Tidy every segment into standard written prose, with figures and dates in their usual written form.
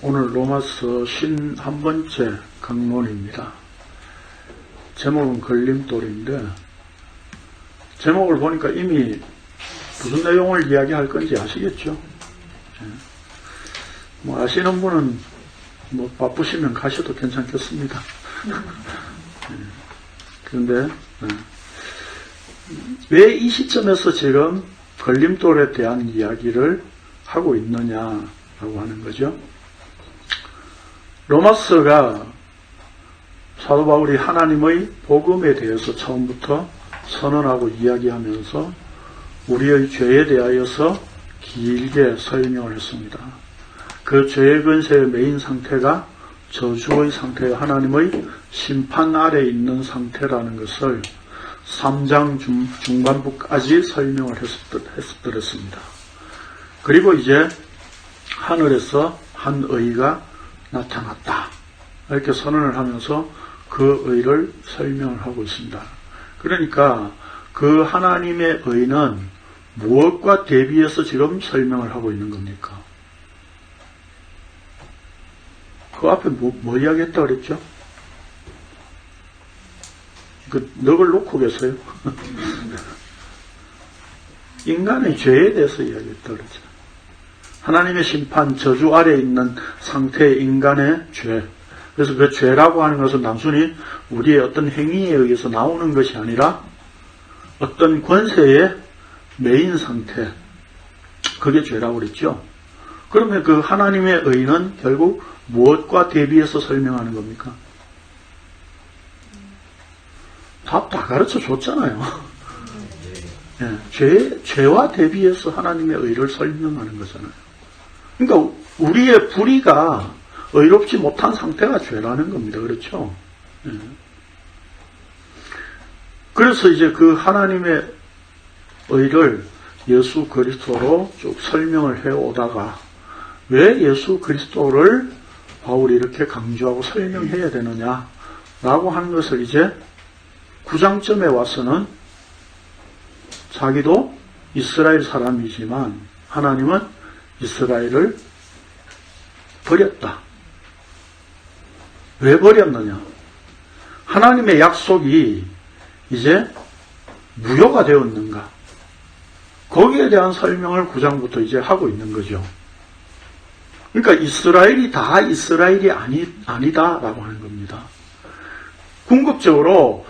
오늘 로마서 51번째 강론입니다. 제목은 걸림돌인데, 제목을 보니까 이미 무슨 내용을 이야기할 건지 아시겠죠? 뭐 아시는 분은 뭐 바쁘시면 가셔도 괜찮겠습니다. 그런데 왜 이 시점에서 지금 걸림돌에 대한 이야기를 하고 있느냐라고 하는 거죠. 로마서가 사도 바울이 하나님의 복음에 대해서 처음부터 선언하고 이야기하면서 우리의 죄에 대하여서 길게 설명을 했습니다. 그 죄의 근세의 메인 상태가 저주의 상태, 하나님의 심판 아래에 있는 상태라는 것을 3장 중반부까지 설명을 했었습니다. 그리고 이제 하늘에서 한 의가 나타났다, 이렇게 선언을 하면서 그 의를 설명을 하고 있습니다. 그러니까 그 하나님의 의는 무엇과 대비해서 지금 설명을 하고 있는 겁니까? 그 앞에 뭐 이야기했다고 그랬죠? 그 넉을 놓고 계세요. 인간의 죄에 대해서 이야기했다고 그랬죠. 하나님의 심판, 저주 아래에 있는 상태의 인간의 죄. 그래서 그 죄라고 하는 것은 단순히 우리의 어떤 행위에 의해서 나오는 것이 아니라 어떤 권세의 메인 상태, 그게 죄라고 그랬죠. 그러면 그 하나님의 의는 결국 무엇과 대비해서 설명하는 겁니까? 답 다 가르쳐 줬잖아요. 죄와 대비해서 하나님의 의를 설명하는 거잖아요. 그러니까 우리의 불의가 의롭지 못한 상태가 죄라는 겁니다. 그렇죠? 그래서 이제 그 하나님의 의를 예수 그리스도로 쭉 설명을 해오다가 왜 예수 그리스도를 바울이 이렇게 강조하고 설명해야 되느냐라고 하는 것을 이제 9장점에 와서는 자기도 이스라엘 사람이지만 하나님은 이스라엘을 버렸다. 왜 버렸느냐? 하나님의 약속이 이제 무효가 되었는가? 거기에 대한 설명을 9장부터 이제 하고 있는 거죠. 그러니까 이스라엘이 다 이스라엘이 아니다라고 하는 겁니다. 궁극적으로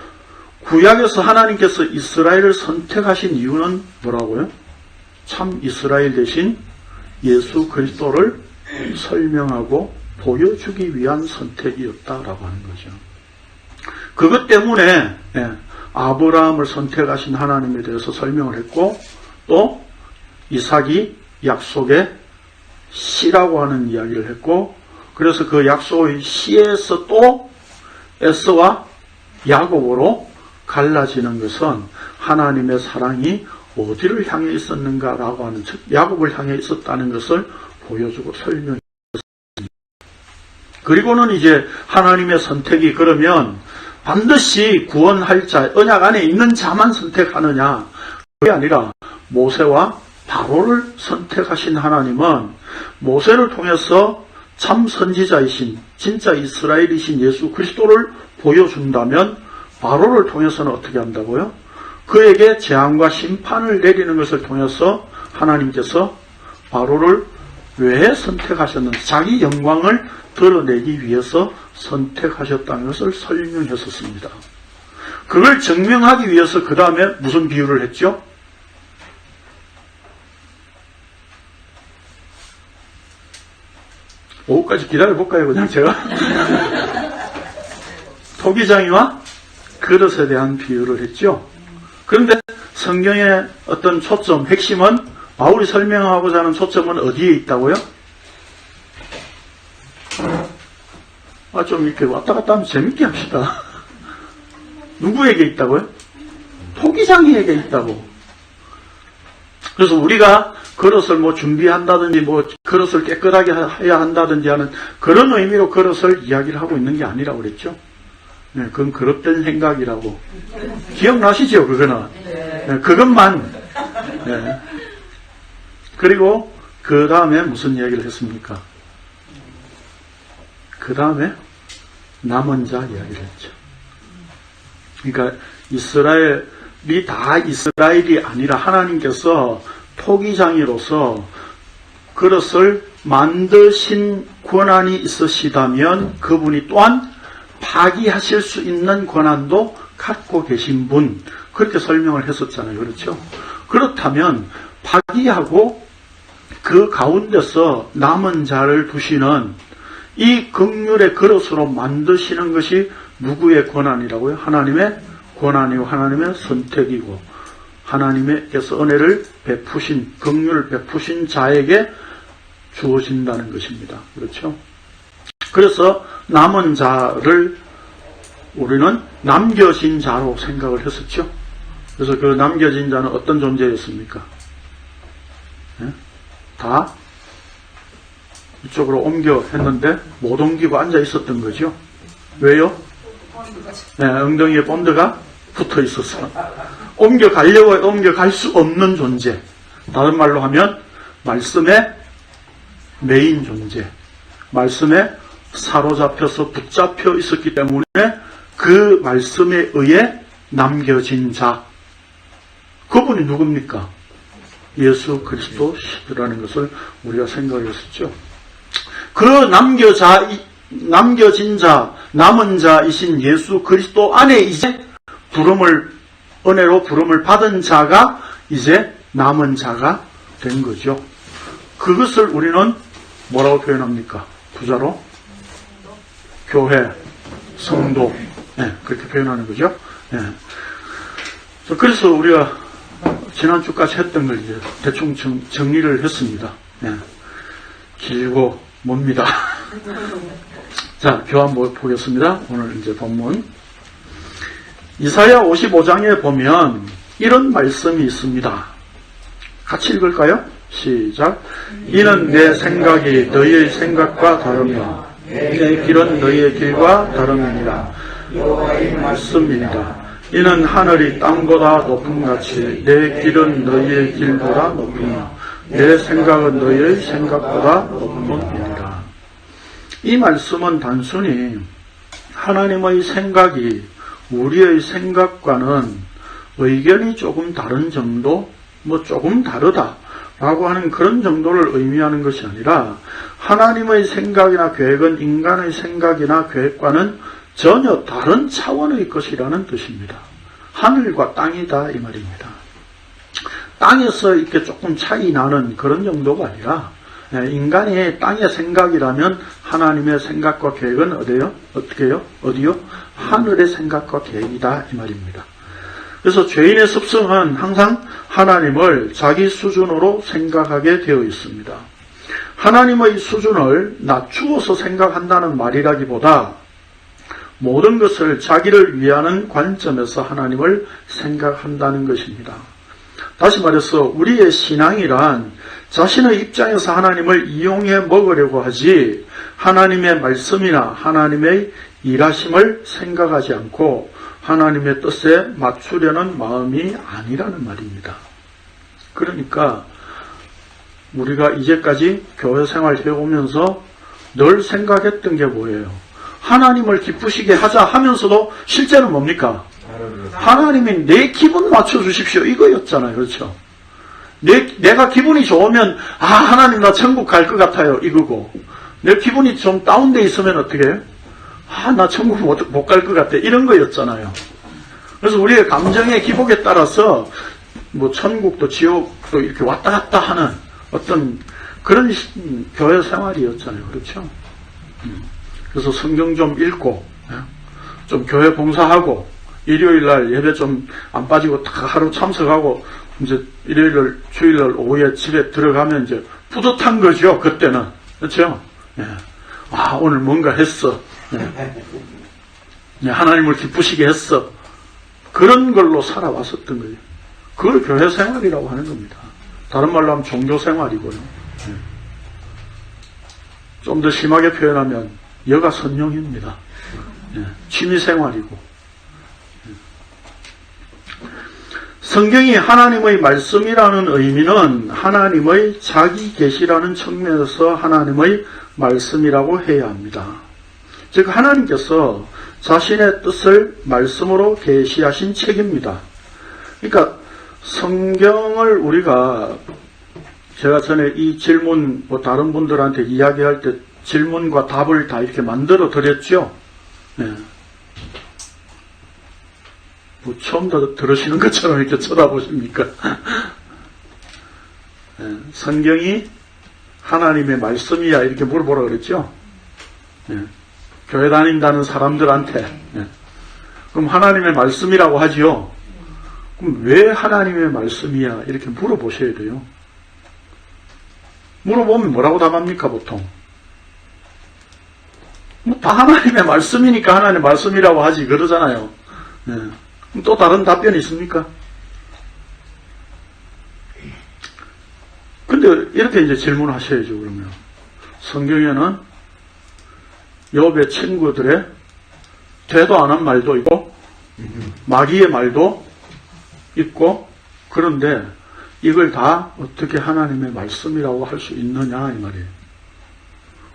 구약에서 하나님께서 이스라엘을 선택하신 이유는 뭐라고요? 참 이스라엘 대신 예수 그리스도를 설명하고 보여주기 위한 선택이었다라고 하는 거죠. 그것 때문에 아브라함을 선택하신 하나님에 대해서 설명을 했고, 또 이삭이 약속의 씨라고 하는 이야기를 했고, 그래서 그 약속의 씨에서 또 에서와 야곱으로 갈라지는 것은 하나님의 사랑이 어디를 향해 있었는가라고 하는, 즉 야곱을 향해 있었다는 것을 보여주고 설명했습니다. 그리고는 이제 하나님의 선택이 그러면 반드시 구원할 자, 언약 안에 있는 자만 선택하느냐, 그게 아니라 모세와 바로를 선택하신 하나님은 모세를 통해서 참 선지자이신 진짜 이스라엘이신 예수 그리스도를 보여준다면 바로를 통해서는 어떻게 한다고요? 그에게 재앙과 심판을 내리는 것을 통해서 하나님께서 바로를 왜 선택하셨는지, 자기 영광을 드러내기 위해서 선택하셨다는 것을 설명했었습니다. 그걸 증명하기 위해서 그 다음에 무슨 비유를 했죠? 오후까지 기다려볼까요? 그냥 제가 토기장이와 그릇에 대한 비유를 했죠. 그런데 성경의 어떤 초점, 핵심은, 바울이 설명하고자 하는 초점은 어디에 있다고요? 좀 이렇게 왔다 갔다 하면 재밌게 합시다. 누구에게 있다고요? 토기장이에게 있다고. 그래서 우리가 그릇을 뭐 준비한다든지, 뭐 그릇을 깨끗하게 해야 한다든지 하는 그런 의미로 그릇을 이야기를 하고 있는 게 아니라고 그랬죠. 네, 그건 그릇된 생각이라고. 기억나시죠, 그거는? 네, 그것만. 네. 그리고 그 다음에 무슨 이야기를 했습니까? 그 다음에 남은 자 이야기를 했죠. 그러니까 이스라엘이 다 이스라엘이 아니라 하나님께서 토기장이로서 그릇을 만드신 권한이 있으시다면 그분이 또한 파기하실 수 있는 권한도 갖고 계신 분, 그렇게 설명을 했었잖아요. 그렇죠? 그렇다면 파기하고 그 가운데서 남은 자를 두시는 이 긍휼의 그릇으로 만드시는 것이 누구의 권한이라고요? 하나님의 권한이고 하나님의 선택이고 하나님께서 은혜를 베푸신, 긍휼을 베푸신 자에게 주어진다는 것입니다. 그렇죠? 그래서 남은 자를 우리는 남겨진 자로 생각을 했었죠. 그래서 그 남겨진 자는 어떤 존재였습니까? 다 이쪽으로 옮겨 했는데 못 옮기고 앉아 있었던 거죠. 왜요? 엉덩이에 본드가 붙어 있었어. 옮겨가려고 옮겨갈 수 없는 존재. 다른 말로 하면 말씀의 메인 존재. 말씀에 사로잡혀서 붙잡혀 있었기 때문에 그 말씀에 의해 남겨진 자. 그분이 누굽니까? 예수 그리스도시라는 것을 우리가 생각했었죠. 그 남겨진 자, 남은 자이신 예수 그리스도 안에 이제 은혜로 부름을 받은 자가 이제 남은 자가 된 거죠. 그것을 우리는 뭐라고 표현합니까? 부자로? 교회, 성도. 그렇게 표현하는 거죠. 그래서 우리가 지난주까지 했던 걸 이제 대충 정리를 했습니다. 길고 멉니다. 자, 교환 보겠습니다. 오늘 이제 본문. 이사야 55장에 보면 이런 말씀이 있습니다. 같이 읽을까요? 시작. 이는 내 생각이 너희의 생각과 다르며 내 길은 너희의 길과 다름이니라. 여호와의 말씀입니다. 이는 하늘이 땅보다 높음같이 내 길은 너희의 길보다 높으며 내 생각은 너희의 생각보다 높음이니라. 이 말씀은 단순히 하나님의 생각이 우리의 생각과는 의견이 조금 다른 정도, 조금 다르다라고 하는 그런 정도를 의미하는 것이 아니라 하나님의 생각이나 계획은 인간의 생각이나 계획과는 전혀 다른 차원의 것이라는 뜻입니다. 하늘과 땅이다 이 말입니다. 땅에서 이렇게 조금 차이 나는 그런 정도가 아니라 인간의 땅의 생각이라면 하나님의 생각과 계획은 어디요? 하늘의 생각과 계획이다 이 말입니다. 그래서 죄인의 습성은 항상 하나님을 자기 수준으로 생각하게 되어 있습니다. 하나님의 수준을 낮추어서 생각한다는 말이라기보다 모든 것을 자기를 위하는 관점에서 하나님을 생각한다는 것입니다. 다시 말해서 우리의 신앙이란 자신의 입장에서 하나님을 이용해 먹으려고 하지 하나님의 말씀이나 하나님의 일하심을 생각하지 않고 하나님의 뜻에 맞추려는 마음이 아니라는 말입니다. 그러니까 우리가 이제까지 교회 생활 해오면서 늘 생각했던 게 뭐예요? 하나님을 기쁘시게 하자 하면서도 실제는 뭡니까? 하나님이 내 기분 맞춰주십시오 이거였잖아요. 그렇죠? 내가 기분이 좋으면 하나님 나 천국 갈 것 같아요 이거고, 내 기분이 좀 다운돼 있으면 어떻게 해요? 나 천국 못 갈 것 같아 이런 거였잖아요. 그래서 우리의 감정의 기복에 따라서 천국도 지옥도 이렇게 왔다 갔다 하는 어떤 그런 교회 생활이었잖아요. 그렇죠? 그래서 성경 좀 읽고 좀 교회 봉사하고 일요일날 예배 좀 안 빠지고 다 하루 참석하고 이제 일요일날 주일날 오후에 집에 들어가면 이제 뿌듯한 거죠. 그때는. 그렇죠? 오늘 뭔가 했어. 하나님을 기쁘시게 했어. 그런 걸로 살아왔었던 거예요. 그걸 교회 생활이라고 하는 겁니다. 다른 말로 하면 종교 생활이고요. 좀 더 심하게 표현하면 여가 선용입니다. 취미 생활이고. 성경이 하나님의 말씀이라는 의미는 하나님의 자기 계시라는 측면에서 하나님의 말씀이라고 해야 합니다. 즉 하나님께서 자신의 뜻을 말씀으로 계시하신 책입니다. 그러니까 성경을 우리가 제가 전에 이 질문 다른 분들한테 이야기할 때 질문과 답을 다 이렇게 만들어 드렸죠. 네. 처음 들으시는 것처럼 이렇게 쳐다보십니까? 네. 성경이 하나님의 말씀이야 이렇게 물어보라 그랬죠. 네. 교회 다닌다는 사람들한테 그럼 하나님의 말씀이라고 하지요. 그럼 왜 하나님의 말씀이야 이렇게 물어보셔야 돼요. 물어보면 뭐라고 답합니까 보통? 다 하나님의 말씀이니까 하나님의 말씀이라고 하지 그러잖아요. 그럼 또 다른 답변이 있습니까? 근데 이렇게 이제 질문하셔야죠. 그러면 성경에는 욥의 친구들의 되도 안 한 말도 있고 마귀의 말도 있고 그런데 이걸 다 어떻게 하나님의 말씀이라고 할 수 있느냐 이 말이에요.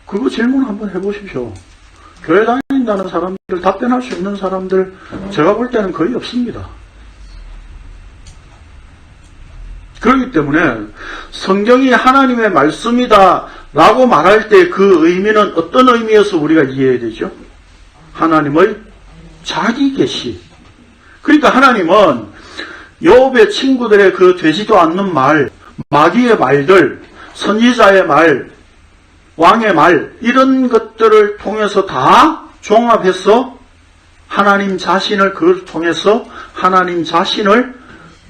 그거 질문 한번 해보십시오. 교회 다닌다는 사람들 답변할 수 있는 사람들 제가 볼 때는 거의 없습니다. 그렇기 때문에 성경이 하나님의 말씀이다 라고 말할 때 그 의미는 어떤 의미에서 우리가 이해해야 되죠? 하나님의 자기 계시. 그러니까 하나님은 욥의 친구들의 그 되지도 않는 말, 마귀의 말들, 선지자의 말, 왕의 말 이런 것들을 통해서 다 종합해서 하나님 자신을 그걸 통해서 하나님 자신을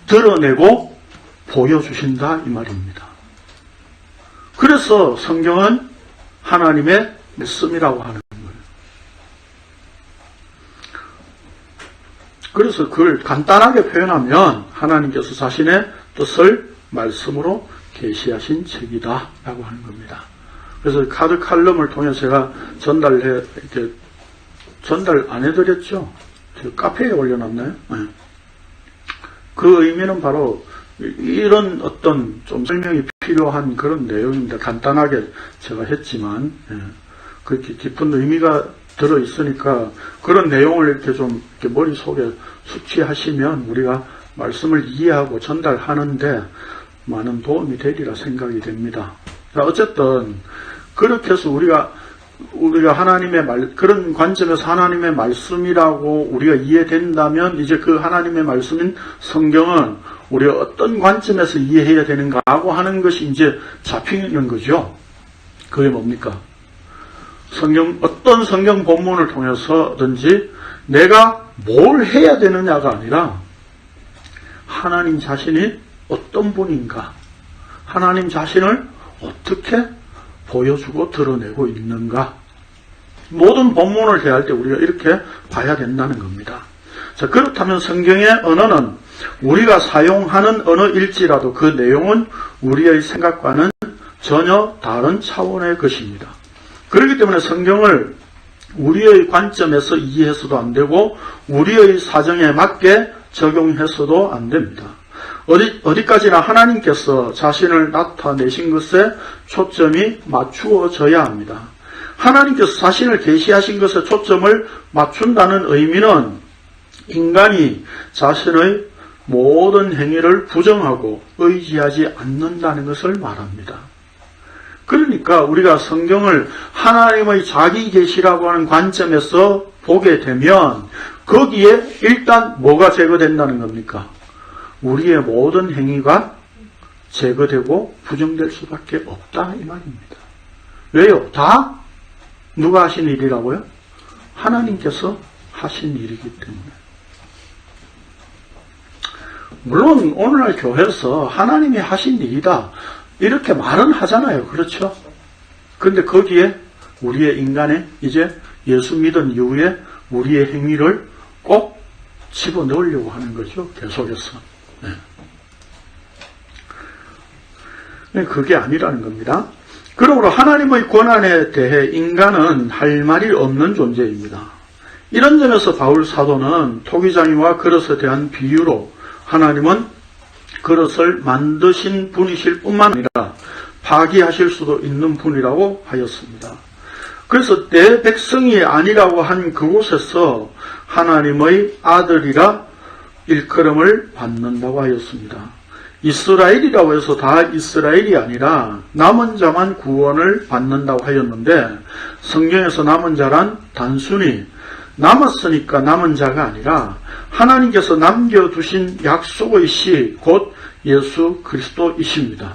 드러내고 보여주신다 이 말입니다. 그래서 성경은 하나님의 말씀이라고 하는 거예요. 그래서 그걸 간단하게 표현하면 하나님께서 자신의 뜻을 말씀으로 계시하신 책이다 라고 하는 겁니다. 그래서 카드 칼럼을 통해 제가 이렇게 전달 안 해드렸죠? 카페에 올려놨나요? 네. 그 의미는 바로 이런 어떤 좀 설명이 필요한 그런 내용입니다. 간단하게 제가 했지만, 그렇게 깊은 의미가 들어있으니까 그런 내용을 이렇게 좀 이렇게 머릿속에 숙지하시면 우리가 말씀을 이해하고 전달하는데 많은 도움이 되리라 생각이 됩니다. 어쨌든, 그렇게 해서 우리가 하나님의 그런 관점에서 하나님의 말씀이라고 우리가 이해된다면 이제 그 하나님의 말씀인 성경은 우리가 어떤 관점에서 이해해야 되는가 하고 하는 것이 이제 잡히는 거죠. 그게 뭡니까? 어떤 성경 본문을 통해서든지 내가 뭘 해야 되느냐가 아니라 하나님 자신이 어떤 분인가, 하나님 자신을 어떻게 보여주고 드러내고 있는가. 모든 본문을 대할 때 우리가 이렇게 봐야 된다는 겁니다. 자, 그렇다면 성경의 언어는 우리가 사용하는 언어일지라도 그 내용은 우리의 생각과는 전혀 다른 차원의 것입니다. 그렇기 때문에 성경을 우리의 관점에서 이해해서도 안 되고 우리의 사정에 맞게 적용해서도 안 됩니다. 어디까지나 하나님께서 자신을 나타내신 것에 초점이 맞추어져야 합니다. 하나님께서 자신을 계시하신 것에 초점을 맞춘다는 의미는 인간이 자신의 모든 행위를 부정하고 의지하지 않는다는 것을 말합니다. 그러니까 우리가 성경을 하나님의 자기 계시라고 하는 관점에서 보게 되면 거기에 일단 뭐가 제거된다는 겁니까? 우리의 모든 행위가 제거되고 부정될 수밖에 없다 이 말입니다. 왜요? 다 누가 하신 일이라고요? 하나님께서 하신 일이기 때문에. 물론 오늘날 교회에서 하나님이 하신 일이다 이렇게 말은 하잖아요. 그렇죠? 그런데 거기에 우리의 인간의 이제 예수 믿은 이후에 우리의 행위를 꼭 집어넣으려고 하는 거죠. 계속해서. 네. 그게 아니라는 겁니다. 그러므로 하나님의 권한에 대해 인간은 할 말이 없는 존재입니다. 이런 점에서 바울 사도는 토기장이와 그릇에 대한 비유로 하나님은 그릇을 만드신 분이실 뿐만 아니라 파기하실 수도 있는 분이라고 하였습니다. 그래서 내 백성이 아니라고 한 그곳에서 하나님의 아들이라 일컬음을 받는다고 하였습니다. 이스라엘이라고 해서 다 이스라엘이 아니라 남은 자만 구원을 받는다고 하였는데, 성경에서 남은 자란 단순히 남았으니까 남은 자가 아니라 하나님께서 남겨두신 약속의 씨, 곧 예수 그리스도이십니다.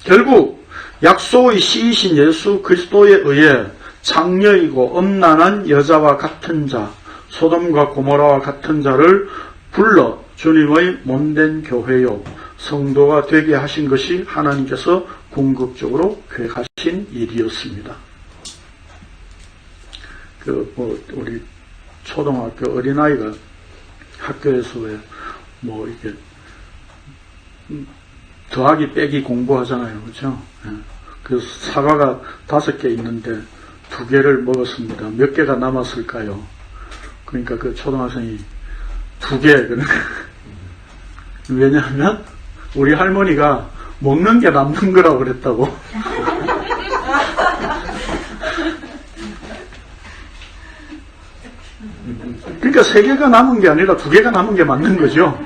결국 약속의 씨이신 예수 그리스도에 의해 장녀이고 음란한 여자와 같은 자, 소돔과 고모라와 같은 자를 불러 주님의 몸된 교회요 성도가 되게 하신 것이 하나님께서 궁극적으로 계획하신 일이었습니다. 우리 초등학교 어린아이가 학교에서 이게 더하기 빼기 공부하잖아요. 그렇죠? 그래서 사과가 5개 있는데 2개를 먹었습니다. 몇 개가 남았을까요? 그러니까 그 초등학생이 2개. 왜냐하면 우리 할머니가 먹는 게 남는 거라고 그랬다고. 그러니까 3개가 남은 게 아니라 2개가 남은 게 맞는 거죠.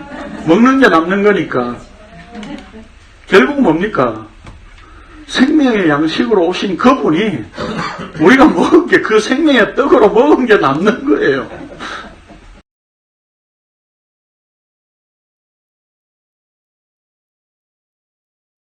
먹는 게 남는 거니까. 결국 뭡니까? 생명의 양식으로 오신 그분이 우리가 먹은 게 그 생명의 떡으로 먹은 게 남는 거예요.